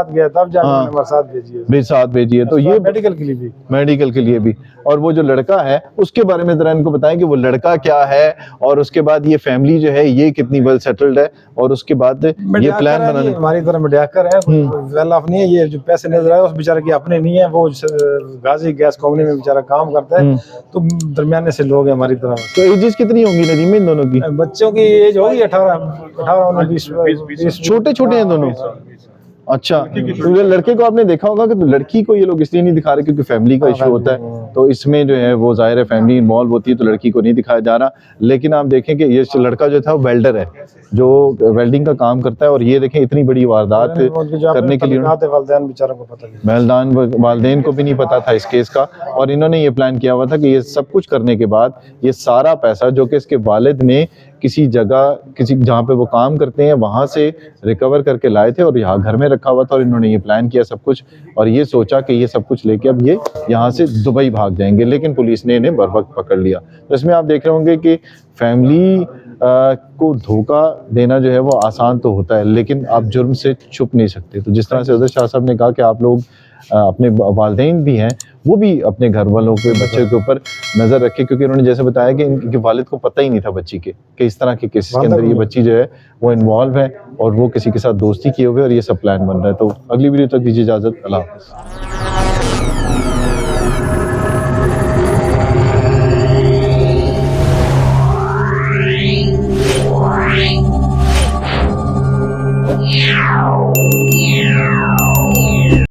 साथ गया तब जाकर हमारे साथ भेजिए, भी साथ भेजिए। तो ये मेडिकल के लिए भी, मेडिकल के लिए भी। और वो जो लड़का है उसके बारे में जरा इनको बताएं कि वो लड़का क्या है, और उसके बाद ये फैमिली जो है ये कितनी वेल सेटल्ड है, और उसके बाद ये प्लान बनाने। हमारी तरह मीडियाकर है, वेल ऑफ नहीं है। ये जो पैसे नजर आए उस बेचारे के अपने नहीं है, वो गाजी गैस कंपनी में बेचारा काम करता है, तो दरमियाने से लोग हैं हमारी तरह। तो एजेस कितनी होंगी नदीम इन दोनों की? बच्चों की एज होगी 18 19 छोटे छोटे हैं दोनों। अच्छा, तो ये लड़के को आपने देखा होगा कि तो लड़की को ये लोग इसलिए नहीं दिखा रहे क्योंकि फैमिली का इशू होता है, तो इसमें जो है वो जाहिर है फैमिली इन्वॉल्व होती है, तो लड़की को नहीं दिखाया जा रहा। लेकिन आप देखें कि ये लड़का जो था वो वेल्डर है, जो वेल्डिंग का काम करता है, और ये देखें इतनी बड़ी वारदात करने के लिए वालदेन को भी नहीं पता था इस केस का, और इन्होंने ये प्लान किया हुआ था कि ये सब कुछ करने के बाद ये सारा पैसा जो कि इसके वालिद ने किसी जगह किसी जहाँ पे वो काम करते हैं वहाँ से रिकवर करके लाए थे और यहाँ घर में रखा हुआ था, और इन्होंने ये प्लान किया सब कुछ, और ये सोचा कि ये सब कुछ लेके अब ये यहाँ से दुबई भाग जाएंगे, लेकिन पुलिस ने इन्हें बर वक्त पकड़ लिया। तो इसमें आप देख रहे होंगे कि फैमिली को धोखा देना जो है वो आसान तो होता है, लेकिन आप जुर्म से छुप नहीं सकते। तो जिस तरह से शाह साहब ने कहा कि आप लोग अपने वालिदैन भी हैं, वो भी अपने घर वालों के बच्चे के ऊपर नज़र रखें, क्योंकि उन्होंने जैसे बताया कि इनके वालिद को पता ही नहीं था बच्ची के कि इस तरह के केसेस के अंदर ये बच्ची जो है वो इन्वॉल्व है और वो किसी के साथ दोस्ती किए हुए और ये सब प्लान बन रहा है। तो अगली वीडियो तक दीजिए इजाज़त, अल्लाह हाफ़िज़।